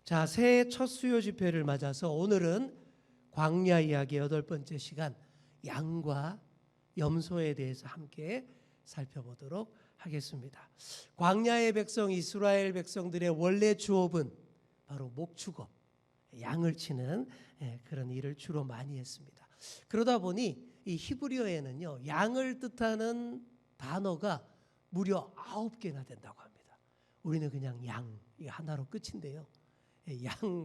자, 새해 첫 수요 집회를 맞아서 오늘은 광야 이야기 8번째 시간 양과 염소에 대해서 함께 살펴보도록 하겠습니다. 광야의 백성 이스라엘 백성들의 원래 주업은 바로 목축업, 양을 치는 그런 일을 주로 많이 했습니다. 그러다 보니 이 히브리어에는요, 양을 뜻하는 단어가 무려 9개나 된다고 합니다. 우리는 그냥 양 하나로 끝인데요.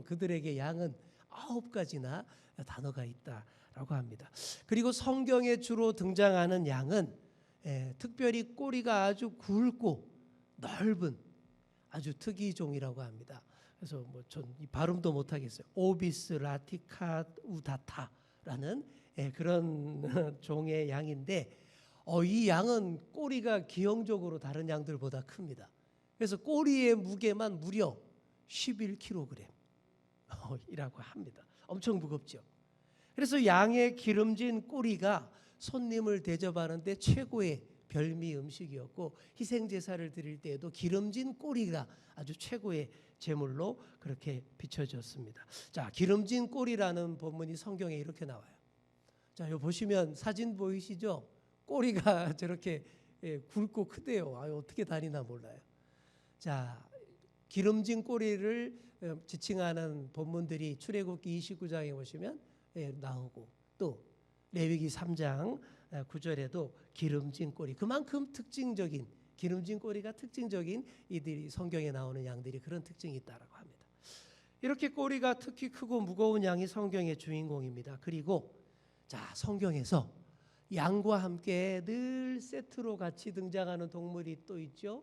그들에게 양은 9가지나 단어가 있다라고 합니다. 그리고 성경에 주로 등장하는 양은 특별히 꼬리가 아주 굵고 넓은 아주 특이종이라고 합니다. 그래서 전 이 발음도 못하겠어요. 오비스 라티카 우다타라는 그런 종의 양인데 이 양은 꼬리가 기형적으로 다른 양들보다 큽니다. 그래서 꼬리의 무게만 무려 11kg 이라고 합니다. 엄청 무겁죠. 그래서 양의 기름진 꼬리가 손님을 대접하는데 최고의 별미 음식이었고, 희생제사를 드릴 때에도 기름진 꼬리가 아주 최고의 제물로 그렇게 비춰졌습니다. 자, 기름진 꼬리라는 본문이 성경에 이렇게 나와요. 자, 여기 보시면 사진 보이시죠? 꼬리가 저렇게 굵고 크대요. 어떻게 다니나 몰라요. 자, 기름진 꼬리를 지칭하는 본문들이 출애굽기 29장에 보시면 나오고, 또 레위기 3장 9절에도 기름진 꼬리, 그만큼 특징적인 기름진 꼬리가 특징적인 이들이 성경에 나오는 양들이 그런 특징이 있다라고 합니다. 이렇게 꼬리가 특히 크고 무거운 양이 성경의 주인공입니다. 그리고 자, 성경에서 양과 함께 늘 세트로 같이 등장하는 동물이 또 있죠.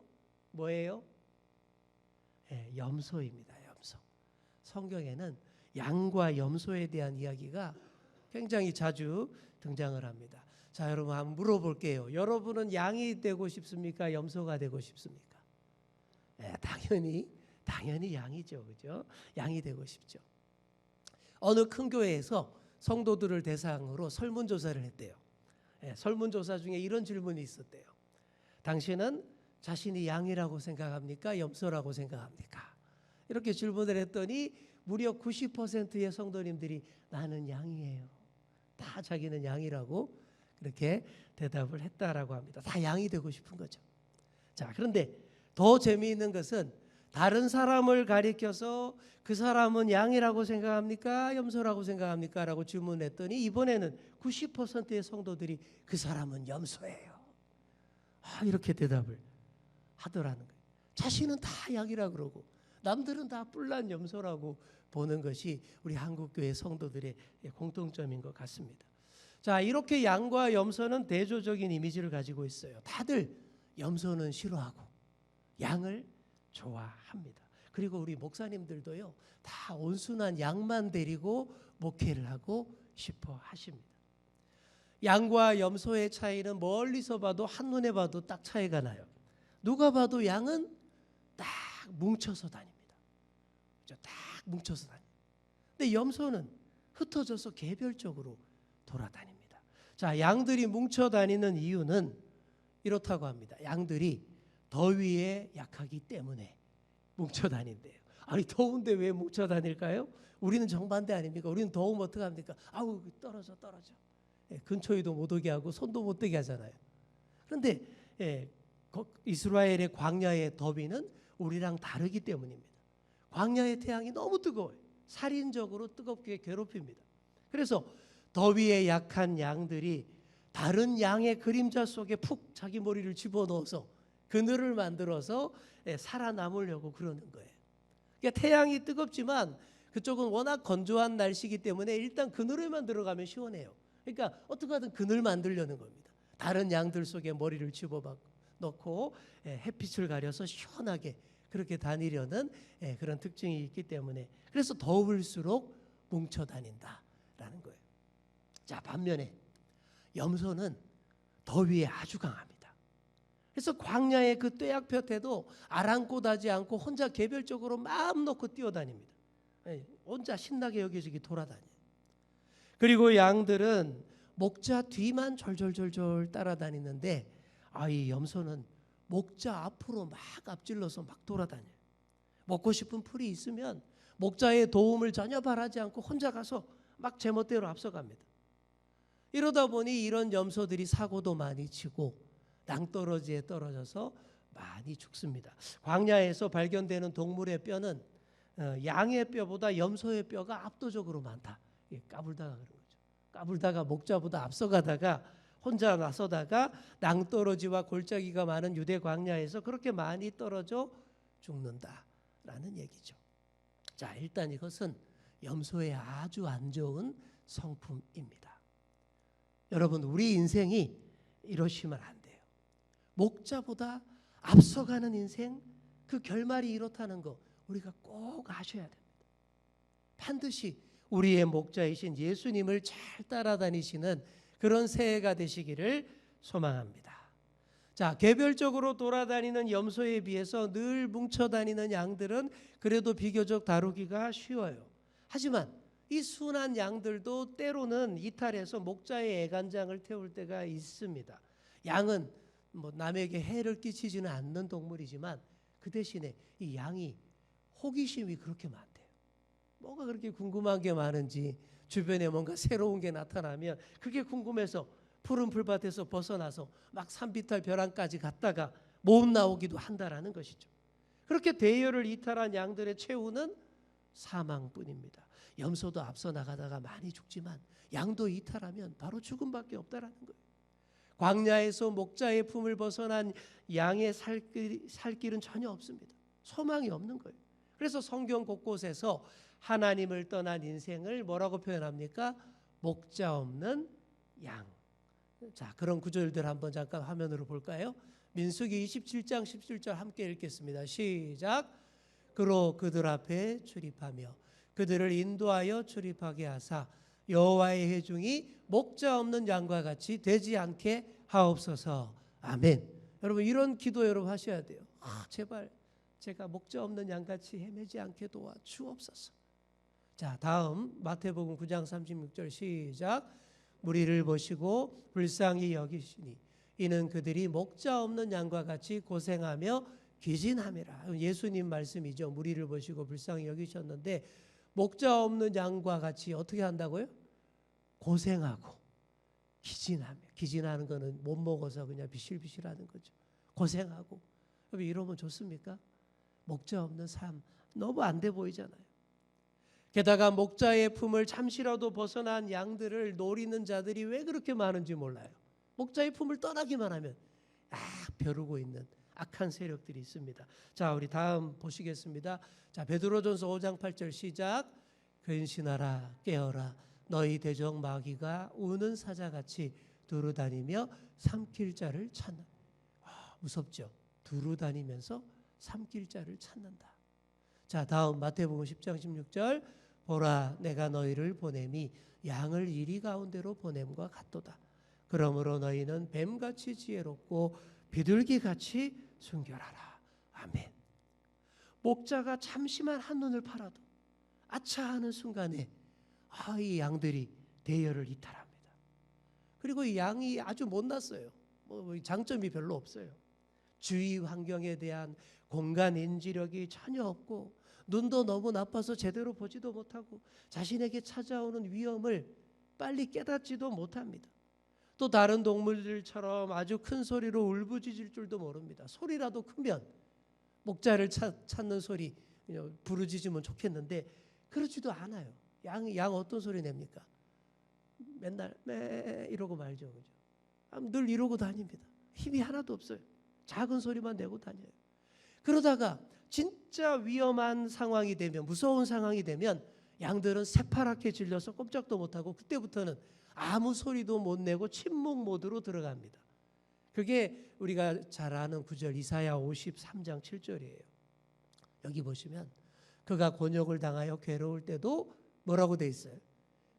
뭐예요? 염소입니다. 염소. 성경에는 양과 염소에 대한 이야기가 굉장히 자주 등장을 합니다. 자, 여러분 한번 물어볼게요. 여러분은 양이 되고 싶습니까? 염소가 되고 싶습니까? 당연히 양이죠. 그죠? 양이 되고 싶죠. 어느 큰 교회에서 성도들을 대상으로 설문조사를 했대요. 설문조사 중에 이런 질문이 있었대요. 당신은 자신이 양이라고 생각합니까? 염소라고 생각합니까? 이렇게 질문을 했더니 무려 90%의 성도님들이 나는 양이에요. 다 자기는 양이라고 그렇게 대답을 했다라고 합니다. 다 양이 되고 싶은 거죠. 자, 그런데 더 재미있는 것은 다른 사람을 가리켜서 그 사람은 양이라고 생각합니까? 염소라고 생각합니까? 라고 질문했더니 이번에는 90%의 성도들이 그 사람은 염소예요. 이렇게 대답을 하더라는 거예요. 자신은 다 양이라 그러고 남들은 다 뿔난 염소라고 보는 것이 우리 한국교회 성도들의 공통점인 것 같습니다. 자, 이렇게 양과 염소는 대조적인 이미지를 가지고 있어요. 다들 염소는 싫어하고 양을 좋아합니다. 그리고 우리 목사님들도요, 다 온순한 양만 데리고 목회를 하고 싶어 하십니다. 양과 염소의 차이는 멀리서 봐도 한눈에 봐도 딱 차이가 나요. 누가 봐도 양은 딱 뭉쳐서 다닙니다. 딱 뭉쳐서 다닙니다. 근데 염소는 흩어져서 개별적으로 돌아다닙니다. 자, 양들이 뭉쳐 다니는 이유는 이렇다고 합니다. 양들이 더위에 약하기 때문에 뭉쳐 다닌대요. 아니, 더운데 왜 뭉쳐 다닐까요? 우리는 정반대 아닙니까? 우리는 더우면 어떡합니까? 떨어져. 근처에도 못 오게 하고 손도 못 대게 하잖아요. 그런데 이스라엘의 광야의 더위는 우리랑 다르기 때문입니다. 광야의 태양이 너무 뜨거워요. 살인적으로 뜨겁게 괴롭힙니다. 그래서 더위에 약한 양들이 다른 양의 그림자 속에 푹 자기 머리를 집어넣어서 그늘을 만들어서 살아남으려고 그러는 거예요. 그러니까 태양이 뜨겁지만 그쪽은 워낙 건조한 날씨이기 때문에 일단 그늘에만 들어가면 시원해요. 그러니까 어떻게 하든 그늘 만들려는 겁니다. 다른 양들 속에 머리를 집어넣고 햇빛을 가려서 시원하게 그렇게 다니려는 그런 특징이 있기 때문에, 그래서 더울수록 뭉쳐 다닌다라는 거예요. 자, 반면에 염소는 더위에 아주 강합니다. 그래서 광야의 그 떼약볕에도 아랑곳하지 않고 혼자 개별적으로 마음 놓고 뛰어다닙니다. 혼자 신나게 여기저기 돌아다녀요. 그리고 양들은 목자 뒤만 졸졸졸졸 따라다니는데 이 염소는 목자 앞으로 막 앞질러서 막 돌아다녀요. 먹고 싶은 풀이 있으면 목자의 도움을 전혀 바라지 않고 혼자 가서 막 제멋대로 앞서갑니다. 이러다 보니 이런 염소들이 사고도 많이 치고 낭떠러지에 떨어져서 많이 죽습니다. 광야에서 발견되는 동물의 뼈는 양의 뼈보다 염소의 뼈가 압도적으로 많다. 까불다가 그런 거죠. 까불다가 목자보다 앞서가다가 혼자 나서다가 낭떠러지와 골짜기가 많은 유대 광야에서 그렇게 많이 떨어져 죽는다라는 얘기죠. 자, 일단 이것은 염소의 아주 안 좋은 성품입니다. 여러분, 우리 인생이 이러시면 안 돼요. 목자보다 앞서가는 인생, 그 결말이 이렇다는 거 우리가 꼭 아셔야 됩니다. 반드시 우리의 목자이신 예수님을 잘 따라다니시는 그런 새해가 되시기를 소망합니다. 자, 개별적으로 돌아다니는 염소에 비해서 늘 뭉쳐다니는 양들은 그래도 비교적 다루기가 쉬워요. 하지만 이 순한 양들도 때로는 이탈해서 목자의 애간장을 태울 때가 있습니다. 양은 남에게 해를 끼치지는 않는 동물이지만 그 대신에 이 양이 호기심이 그렇게 많대요. 뭐가 그렇게 궁금한 게 많은지, 주변에 뭔가 새로운 게 나타나면 그게 궁금해서 푸른 풀밭에서 벗어나서 막 산비탈 벼랑까지 갔다가 못 나오기도 한다라는 것이죠. 그렇게 대열을 이탈한 양들의 최후는 사망뿐입니다. 염소도 앞서 나가다가 많이 죽지만 양도 이탈하면 바로 죽음밖에 없다라는 거예요. 광야에서 목자의 품을 벗어난 양의 살 길은 전혀 없습니다. 소망이 없는 거예요. 그래서 성경 곳곳에서 하나님을 떠난 인생을 뭐라고 표현합니까? 목자 없는 양. 자, 그런 구절들 한번 잠깐 화면으로 볼까요? 민수기 27장 17절 함께 읽겠습니다. 시작. 그로 그들 앞에 출입하며 그들을 인도하여 출입하게 하사 여호와의 회중이 목자 없는 양과 같이 되지 않게 하옵소서. 아멘. 여러분, 이런 기도 여러분 하셔야 돼요. 제발 제가 목자 없는 양같이 헤매지 않게 도와 주옵소서. 자, 다음 마태복음 9장 36절 시작. 무리를 보시고 불쌍히 여기시니 이는 그들이 목자 없는 양과 같이 고생하며 귀진함이라. 예수님 말씀이죠. 무리를 보시고 불쌍히 여기셨는데 목자 없는 양과 같이 어떻게 한다고요? 고생하고 기진하며. 기진하는 거는 못 먹어서 그냥 비실비실하는 거죠. 고생하고. 이러면 좋습니까? 목자 없는 삶 너무 안 돼 보이잖아요. 게다가 목자의 품을 잠시라도 벗어난 양들을 노리는 자들이 왜 그렇게 많은지 몰라요. 목자의 품을 떠나기만 하면 벼르고 있는 악한 세력들이 있습니다. 자, 우리 다음 보시겠습니다. 자, 베드로전서 5장 8절 시작. 근신하라 깨어라 너희 대적 마귀가 우는 사자같이 두루다니며 삼킬 자를 찾는. 무섭죠. 두루다니면서 삼킬 자를 찾는다. 자, 다음 마태복음 10장 16절. 보라 내가 너희를 보냄이 양을 이리 가운데로 보냄과 같도다. 그러므로 너희는 뱀같이 지혜롭고 비둘기같이 순결하라. 아멘. 목자가 잠시만 한눈을 팔아도 아차 하는 순간에 이 양들이 대열을 이탈합니다. 그리고 이 양이 아주 못났어요. 장점이 별로 없어요. 주위 환경에 대한 공간 인지력이 전혀 없고 눈도 너무 나빠서 제대로 보지도 못하고 자신에게 찾아오는 위험을 빨리 깨닫지도 못합니다. 또 다른 동물들처럼 아주 큰 소리로 울부짖을 줄도 모릅니다. 소리라도 크면 목자를 찾는 소리 부르짖으면 좋겠는데 그러지도 않아요. 양 어떤 소리 냅니까? 맨날 매 이러고 말죠. 그죠? 늘 이러고 다닙니다. 힘이 하나도 없어요. 작은 소리만 내고 다녀요. 그러다가 진짜 위험한 상황이 되면, 무서운 상황이 되면 양들은 새파랗게 질려서 꼼짝도 못하고 그때부터는 아무 소리도 못 내고 침묵 모드로 들어갑니다. 그게 우리가 잘 아는 구절 이사야 53장 7절이에요. 여기 보시면 그가 곤욕을 당하여 괴로울 때도 뭐라고 돼 있어요?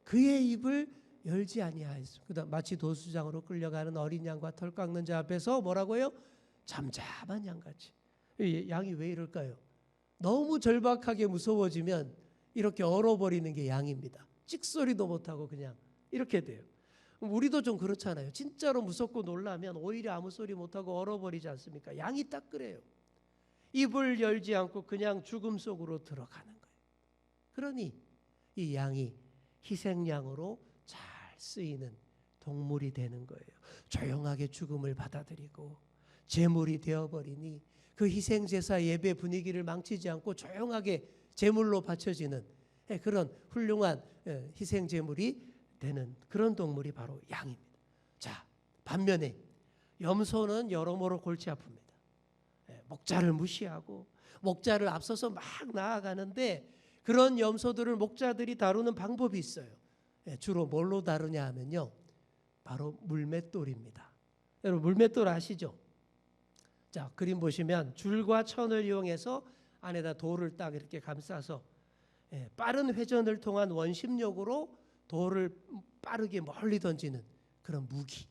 그의 입을 열지 아니하였어. 그다음 마치 도수장으로 끌려가는 어린 양과 털 깎는 자 앞에서 뭐라고요? 잠잠한 양같이. 양이 왜 이럴까요? 너무 절박하게 무서워지면 이렇게 얼어버리는 게 양입니다. 찍소리도 못하고 그냥 이렇게 돼요. 우리도 좀 그렇잖아요. 진짜로 무섭고 놀라면 오히려 아무 소리 못하고 얼어버리지 않습니까? 양이 딱 그래요. 입을 열지 않고 그냥 죽음 속으로 들어가는 거예요. 그러니 이 양이 희생양으로 잘 쓰이는 동물이 되는 거예요. 조용하게 죽음을 받아들이고 제물이 되어버리니 그 희생제사 예배 분위기를 망치지 않고 조용하게 제물로 바쳐지는 그런 훌륭한 희생제물이 되는 그런 동물이 바로 양입니다. 자, 반면에 염소는 여러모로 골치 아픕니다. 목자를 무시하고 목자를 앞서서 막 나아가는데 그런 염소들을 목자들이 다루는 방법이 있어요. 주로 뭘로 다루냐 하면요, 바로 물맷돌입니다. 여러분 물맷돌 아시죠? 자, 그림 보시면 줄과 천을 이용해서 안에다 돌을 딱 이렇게 감싸서 빠른 회전을 통한 원심력으로 돌을 빠르게 멀리 던지는 그런 무기.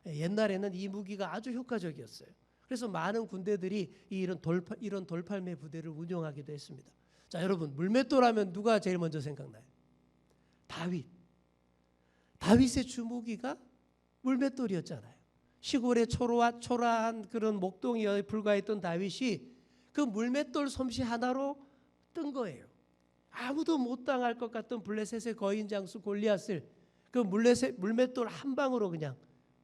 옛날에는 이 무기가 아주 효과적이었어요. 그래서 많은 군대들이 이런 돌팔매 부대를 운영하기도 했습니다. 자, 여러분 물맷돌 하면 누가 제일 먼저 생각나요? 다윗. 다윗의 주무기가 물맷돌이었잖아요. 시골의 초라한 그런 목동이에 불과했던 다윗이 그 물맷돌 솜씨 하나로 뜬 거예요. 아무도 못 당할 것 같던 블레셋의 거인 장수 골리앗을 그 물맷돌 한 방으로 그냥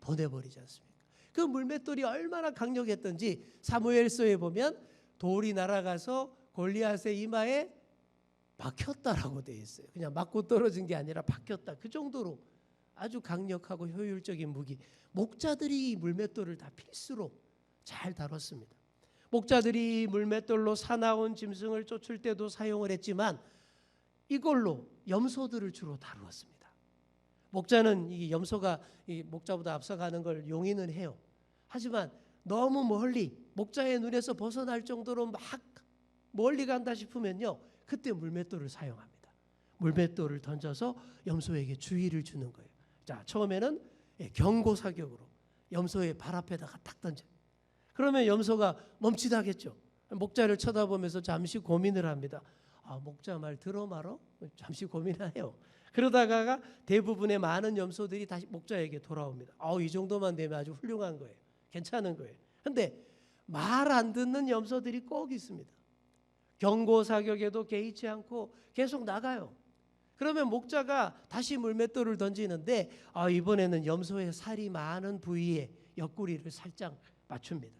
보내버리지 않습니까? 그 물맷돌이 얼마나 강력했던지 사무엘서에 보면 돌이 날아가서 골리앗의 이마에 박혔다라고 되어 있어요. 그냥 맞고 떨어진 게 아니라 박혔다. 그 정도로 아주 강력하고 효율적인 무기. 목자들이 이 물맷돌을 다 필수로 잘 다뤘습니다. 목자들이 물맷돌로 사나운 짐승을 쫓을 때도 사용을 했지만 이걸로 염소들을 주로 다루었습니다. 목자는 이 염소가 이 목자보다 앞서가는 걸 용인은 해요. 하지만 너무 멀리 목자의 눈에서 벗어날 정도로 막 멀리 간다 싶으면요, 그때 물맷돌을 사용합니다. 물맷돌을 던져서 염소에게 주의를 주는 거예요. 자, 처음에는 경고 사격으로 염소의 발 앞에다가 딱 던져요. 그러면 염소가 멈칫하겠죠. 목자를 쳐다보면서 잠시 고민을 합니다. 아, 목자 말 들어 말어? 잠시 고민해요. 그러다가 대부분의 많은 염소들이 다시 목자에게 돌아옵니다. 이 정도만 되면 아주 훌륭한 거예요. 괜찮은 거예요. 그런데 말 안 듣는 염소들이 꼭 있습니다. 경고 사격에도 개의치 않고 계속 나가요. 그러면 목자가 다시 물맷돌을 던지는데 이번에는 염소의 살이 많은 부위에 옆구리를 살짝 맞춥니다.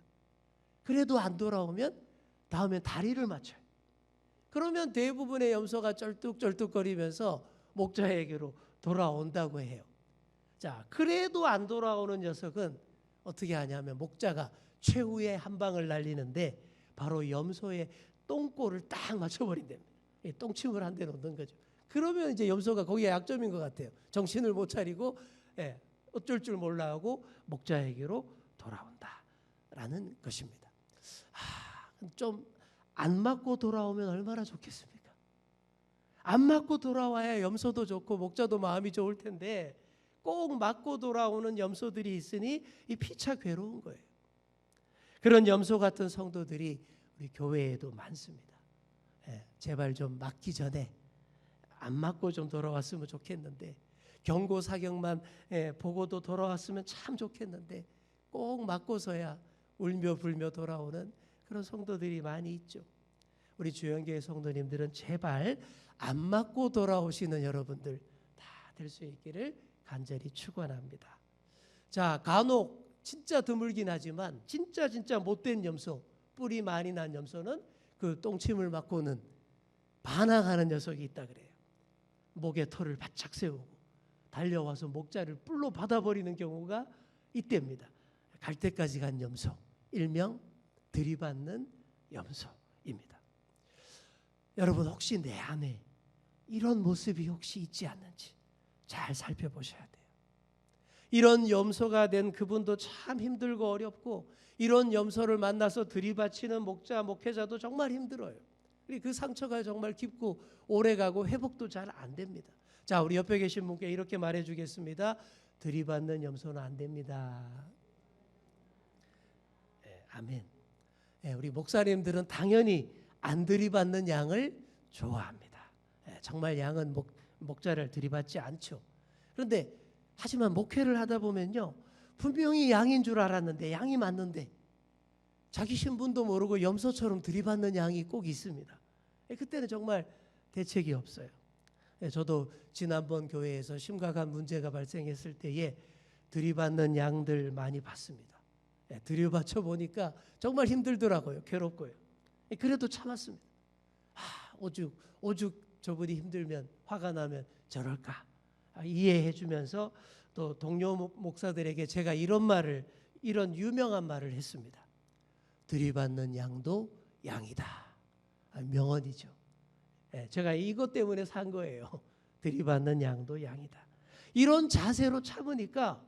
그래도 안 돌아오면 다음에 다리를 맞춰요. 그러면 대부분의 염소가 쩔뚝쩔뚝거리면서 목자에게로 돌아온다고 해요. 자, 그래도 안 돌아오는 녀석은 어떻게 하냐면 목자가 최후의 한 방을 날리는데 바로 염소의 똥꼬를 딱 맞춰버린답니다. 똥침을 한 대 놓는 거죠. 그러면 이제 염소가 거기에 약점인 것 같아요. 정신을 못 차리고 어쩔 줄 몰라 하고 목자에게로 돌아온다라는 것입니다. 좀 안 맞고 돌아오면 얼마나 좋겠습니까? 안 맞고 돌아와야 염소도 좋고 목자도 마음이 좋을 텐데 꼭 맞고 돌아오는 염소들이 있으니 이 피차 괴로운 거예요. 그런 염소 같은 성도들이 우리 교회에도 많습니다. 제발 좀 맞기 전에 안 맞고 좀 돌아왔으면 좋겠는데, 경고 사격만 보고도 돌아왔으면 참 좋겠는데 꼭 맞고서야 울며 불며 돌아오는 그런 성도들이 많이 있죠. 우리 주영교회 성도님들은 제발 안 맞고 돌아오시는 여러분들 다 될 수 있기를 간절히 축원합니다. 자, 간혹 진짜 드물긴 하지만 진짜 못된 염소, 뿔이 많이 난 염소는 그 똥침을 맞고는 반항하는 녀석이 있다 그래요. 목에 털을 바짝 세우고 달려와서 목자를 뿔로 받아버리는 경우가 있답니다. 갈 때까지 간 염소, 일명 들이받는 염소입니다. 여러분 혹시 내 안에 이런 모습이 혹시 있지 않는지 잘 살펴보셔야 돼요. 이런 염소가 된 그분도 참 힘들고 어렵고 이런 염소를 만나서 들이받치는 목자, 목회자도 정말 힘들어요. 그 상처가 정말 깊고 오래가고 회복도 잘 안 됩니다. 자, 우리 옆에 계신 분께 이렇게 말해주겠습니다. 들이받는 염소는 안 됩니다. 아멘. 우리 목사님들은 당연히 안 들이받는 양을 좋아합니다. 정말 양은 목자를 들이받지 않죠. 그런데 하지만 목회를 하다 보면요, 분명히 양인 줄 알았는데 양이 맞는데 자기 신분도 모르고 염소처럼 들이받는 양이 꼭 있습니다. 그때는 정말 대책이 없어요. 저도 지난번 교회에서 심각한 문제가 발생했을 때에 들이받는 양들 많이 봤습니다. 들이받쳐 보니까 정말 힘들더라고요. 괴롭고요. 그래도 참았습니다. 오죽 저분이 힘들면, 화가 나면 저럴까 이해해 주면서 또 동료 목사들에게 제가 이런 유명한 말을 했습니다. 들이받는 양도 양이다. 명언이죠. 제가 이것 때문에 산 거예요. 들이받는 양도 양이다. 이런 자세로 참으니까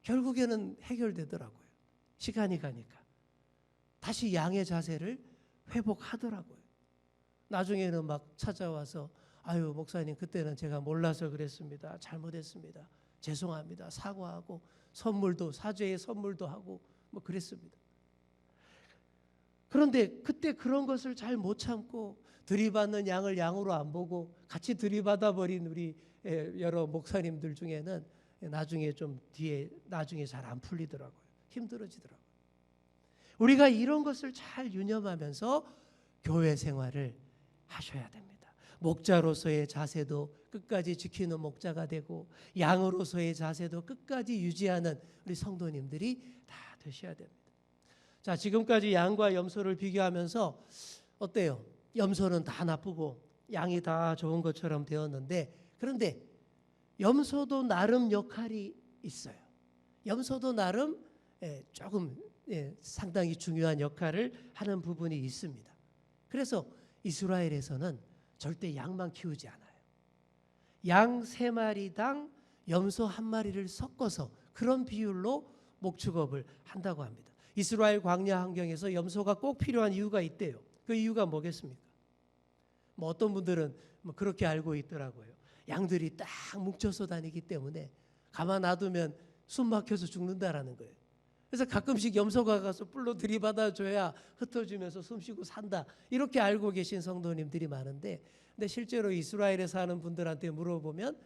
결국에는 해결되더라고요. 시간이 가니까 다시 양의 자세를 회복하더라고요. 나중에는 막 찾아와서 아유 목사님 그때는 제가 몰라서 그랬습니다. 잘못했습니다. 죄송합니다. 사과하고 사죄의 선물도 하고 뭐 그랬습니다. 그런데 그때 그런 것을 잘 못 참고 들이받는 양을 양으로 안 보고 같이 들이받아 버린 우리 여러 목사님들 중에는 나중에 잘 안 풀리더라고요. 힘들어지더라고요. 우리가 이런 것을 잘 유념하면서 교회 생활을 하셔야 됩니다. 목자로서의 자세도 끝까지 지키는 목자가 되고 양으로서의 자세도 끝까지 유지하는 우리 성도님들이 다 되셔야 됩니다. 자, 지금까지 양과 염소를 비교하면서 어때요? 염소는 다 나쁘고 양이 다 좋은 것처럼 되었는데, 그런데 염소도 나름 역할이 있어요. 염소도 나름 조금 상당히 중요한 역할을 하는 부분이 있습니다. 그래서 이스라엘에서는 절대 양만 키우지 않아요. 양 3마리당 염소 1마리를 섞어서 그런 비율로 목축업을 한다고 합니다. 이스라엘 광야 환경에서 염소가 꼭 필요한 이유가 있대요. 그 이유가 뭐겠습니까? 어떤 분들은 그렇게 알고 있더라고요. 양들이 딱 뭉쳐서 다니기 때문에 가만 놔두면 숨 막혀서 죽는다라는 거예요. 그래서 가끔씩 염소가 가서 뿔로 들이받아줘야 흩어지면서 숨쉬고 산다. 이렇게 알고 계신 성도님들이 많은데, 근데 실제로 이스라엘에 사는 분들한테 물어보면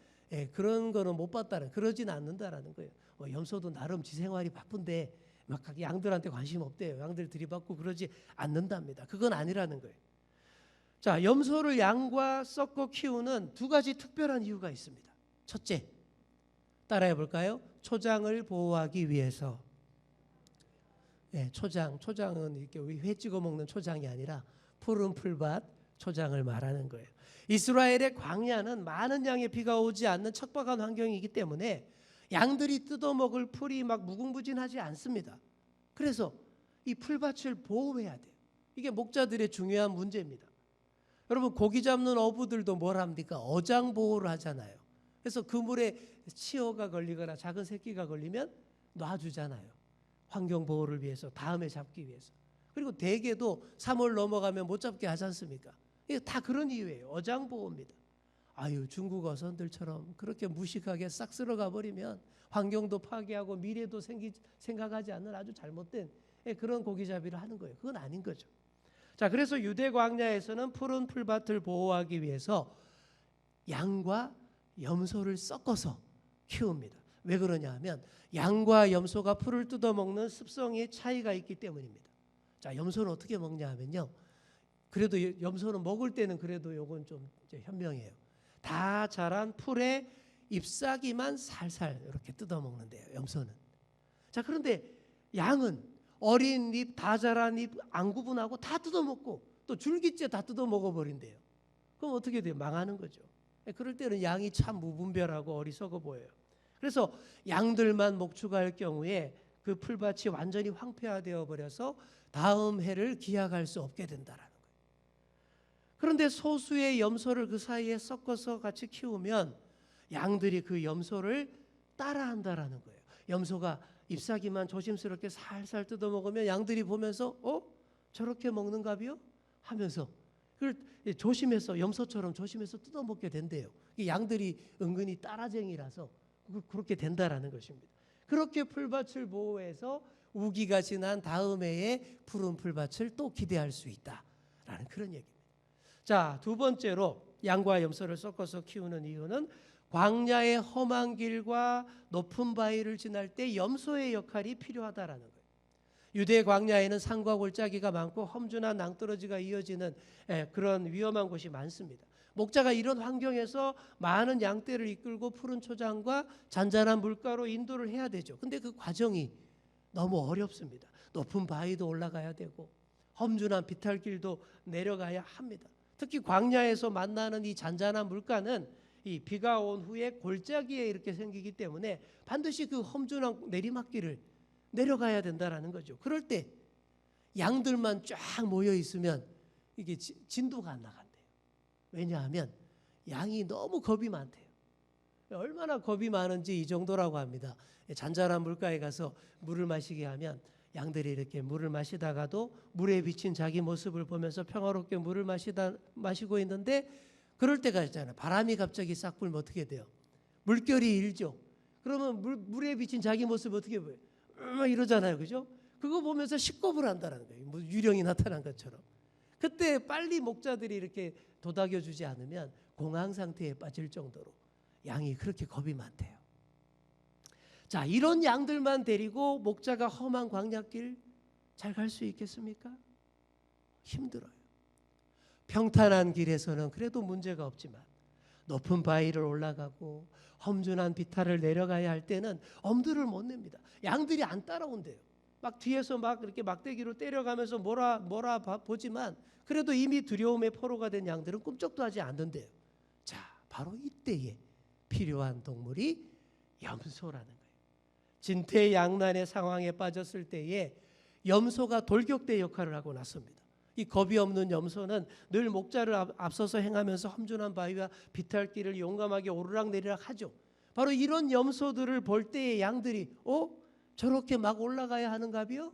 그런 거는 못 봤다는, 그러진 않는다라는 거예요. 염소도 나름 지 생활이 바쁜데 막 양들한테 관심 없대요. 양들 들이받고 그러지 않는답니다. 그건 아니라는 거예요. 자, 염소를 양과 섞어 키우는 2가지 특별한 이유가 있습니다. 첫째, 따라해 볼까요? 초장을 보호하기 위해서. 초장은 이렇게 우리 회 찍어 먹는 초장이 아니라 푸른 풀밭 초장을 말하는 거예요. 이스라엘의 광야는 많은 양의 비가 오지 않는 척박한 환경이기 때문에 양들이 뜯어먹을 풀이 막 무궁무진하지 않습니다. 그래서 이 풀밭을 보호해야 돼요. 이게 목자들의 중요한 문제입니다. 여러분, 고기 잡는 어부들도 뭘 합니까? 어장 보호를 하잖아요. 그래서 그물에 치어가 걸리거나 작은 새끼가 걸리면 놔주잖아요. 환경 보호를 위해서, 다음에 잡기 위해서. 그리고 대개도 3월 넘어가면 못 잡게 하지 않습니까? 이게 다 그런 이유예요. 어장 보호입니다. 중국 어선들처럼 그렇게 무식하게 싹 쓸어가 버리면 환경도 파괴하고 미래도 생각하지 않는 아주 잘못된 그런 고기잡이를 하는 거예요. 그건 아닌 거죠. 자, 그래서 유대 광야에서는 푸른 풀밭을 보호하기 위해서 양과 염소를 섞어서 키웁니다. 왜 그러냐 하면 양과 염소가 풀을 뜯어먹는 습성의 차이가 있기 때문입니다. 자, 염소는 어떻게 먹냐 하면요. 그래도 염소는 먹을 때는 그래도 요건 좀 현명해요. 다 자란 풀의 잎사귀만 살살 이렇게 뜯어먹는데요, 염소는. 자, 그런데 양은 어린 잎, 다 자란 잎 안 구분하고 다 뜯어먹고 또 줄기째 다 뜯어먹어버린대요. 그럼 어떻게 돼요? 망하는 거죠. 그럴 때는 양이 참 무분별하고 어리석어 보여요. 그래서 양들만 목축할 경우에 그 풀밭이 완전히 황폐화되어 버려서 다음 해를 기약할 수 없게 된다라는 거예요. 그런데 소수의 염소를 그 사이에 섞어서 같이 키우면 양들이 그 염소를 따라한다라는 거예요. 염소가 잎사귀만 조심스럽게 살살 뜯어먹으면 양들이 보면서 저렇게 먹는가비요? 하면서 그걸 조심해서, 염소처럼 조심해서 뜯어먹게 된대요. 양들이 은근히 따라쟁이라서 그렇게 된다라는 것입니다. 그렇게 풀밭을 보호해서 우기가 지난 다음 해에 푸른 풀밭을 또 기대할 수 있다라는 그런 얘기입니다. 자, 2번째로 양과 염소를 섞어서 키우는 이유는 광야의 험한 길과 높은 바위를 지날 때 염소의 역할이 필요하다라는 거예요. 유대 광야에는 산과 골짜기가 많고 험준한 낭떠러지가 이어지는 그런 위험한 곳이 많습니다. 목자가 이런 환경에서 많은 양떼를 이끌고 푸른 초장과 잔잔한 물가로 인도를 해야 되죠. 근데 그 과정이 너무 어렵습니다. 높은 바위도 올라가야 되고 험준한 비탈길도 내려가야 합니다. 특히 광야에서 만나는 이 잔잔한 물가는 이 비가 온 후에 골짜기에 이렇게 생기기 때문에 반드시 그 험준한 내리막길을 내려가야 된다라는 거죠. 그럴 때 양들만 쫙 모여 있으면 이게 진도가 안 나간대요. 왜냐하면 양이 너무 겁이 많대요. 얼마나 겁이 많은지 이 정도라고 합니다. 잔잔한 물가에 가서 물을 마시게 하면 양들이 이렇게 물을 마시다가도 물에 비친 자기 모습을 보면서 평화롭게 물을 마시고 있는데 그럴 때가 있잖아요. 바람이 갑자기 싹 불면 어떻게 돼요? 물결이 일죠. 그러면 물에 비친 자기 모습 어떻게 보여요? 이러잖아요. 그죠? 그거 보면서 식겁을 한다는 거예요. 뭐 유령이 나타난 것처럼. 그때 빨리 목자들이 이렇게 도닥여 주지 않으면 공황 상태에 빠질 정도로 양이 그렇게 겁이 많대요. 자, 이런 양들만 데리고 목자가 험한 광야길 잘 갈 수 있겠습니까? 힘들어요. 평탄한 길에서는 그래도 문제가 없지만 높은 바위를 올라가고 험준한 비탈을 내려가야 할 때는 엄두를 못 냅니다. 양들이 안 따라온대요. 막 뒤에서 막 이렇게 막대기로 때려가면서 뭐라 보지만 그래도 이미 두려움의 포로가 된 양들은 꿈쩍도 하지 않는데요. 자, 바로 이때에 필요한 동물이 염소라는 거예요. 진퇴양난의 상황에 빠졌을 때에 염소가 돌격대 역할을 하고 났습니다. 이 겁이 없는 염소는 늘 목자를 앞서서 행하면서 험준한 바위와 비탈길을 용감하게 오르락내리락 하죠. 바로 이런 염소들을 볼 때에 양들이 저렇게 막 올라가야 하는가비요?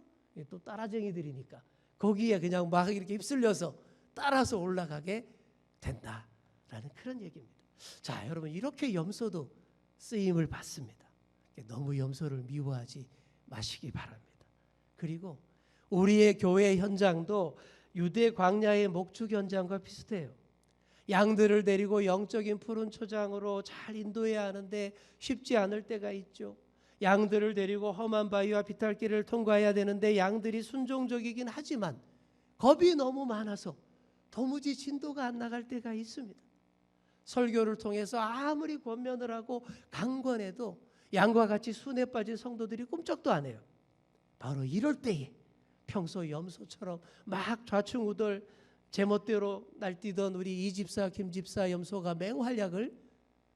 또 따라쟁이들이니까 거기에 그냥 막 이렇게 휩쓸려서 따라서 올라가게 된다라는 그런 얘기입니다. 자, 여러분 이렇게 염소도 쓰임을 받습니다. 너무 염소를 미워하지 마시기 바랍니다. 그리고 우리의 교회 현장도 유대 광야의 목축 현장과 비슷해요. 양들을 데리고 영적인 푸른 초장으로 잘 인도해야 하는데 쉽지 않을 때가 있죠. 양들을 데리고 험한 바위와 비탈길을 통과해야 되는데 양들이 순종적이긴 하지만 겁이 너무 많아서 도무지 진도가 안 나갈 때가 있습니다. 설교를 통해서 아무리 권면을 하고 강권해도 양과 같이 순에 빠진 성도들이 꿈쩍도 안 해요. 바로 이럴 때에 평소 염소처럼 막 좌충우돌 제멋대로 날뛰던 우리 이집사 김집사 염소가 맹활약을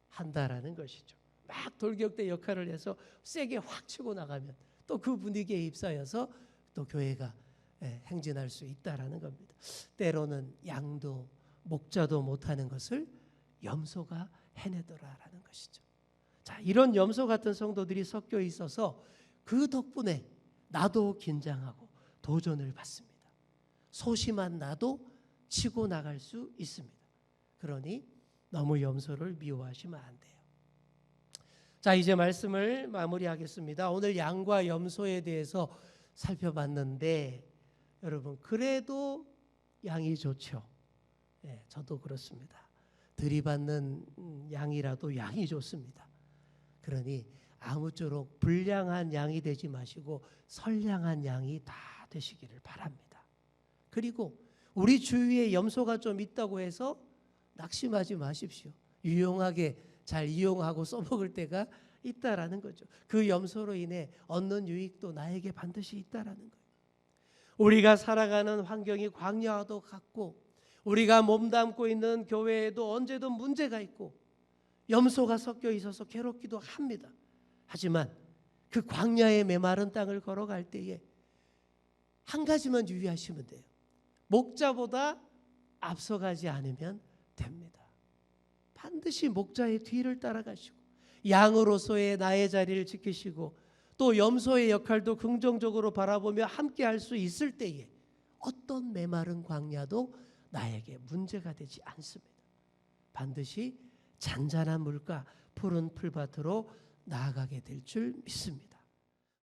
한다라는 것이죠. 막 돌격대 역할을 해서 세게 확 치고 나가면 또 그 분위기에 휩싸여서 또 교회가 행진할 수 있다라는 겁니다. 때로는 양도 목자도 못하는 것을 염소가 해내더라라는 것이죠. 자, 이런 염소 같은 성도들이 섞여 있어서 그 덕분에 나도 긴장하고 도전을 받습니다. 소심한 나도 치고 나갈 수 있습니다. 그러니 너무 염소를 미워하시면 안 돼요. 자, 이제 말씀을 마무리하겠습니다. 오늘 양과 염소에 대해서 살펴봤는데 여러분 그래도 양이 좋죠. 저도 그렇습니다. 들이받는 양이라도 양이 좋습니다. 그러니 아무쪼록 불량한 양이 되지 마시고 선량한 양이 다 되시기를 바랍니다. 그리고 우리 주위에 염소가 좀 있다고 해서 낙심하지 마십시오. 유용하게 잘 이용하고 써먹을 때가 있다라는 거죠. 그 염소로 인해 얻는 유익도 나에게 반드시 있다라는 거예요. 우리가 살아가는 환경이 광야와도 같고 우리가 몸담고 있는 교회에도 언제든 문제가 있고 염소가 섞여 있어서 괴롭기도 합니다. 하지만 그 광야의 메마른 땅을 걸어갈 때에 한 가지만 유의하시면 돼요. 목자보다 앞서가지 않으면 됩니다. 반드시 목자의 뒤를 따라가시고 양으로서의 나의 자리를 지키시고 또 염소의 역할도 긍정적으로 바라보며 함께 할 수 있을 때에 어떤 메마른 광야도 나에게 문제가 되지 않습니다. 반드시 잔잔한 물가 푸른 풀밭으로 나아가게 될 줄 믿습니다.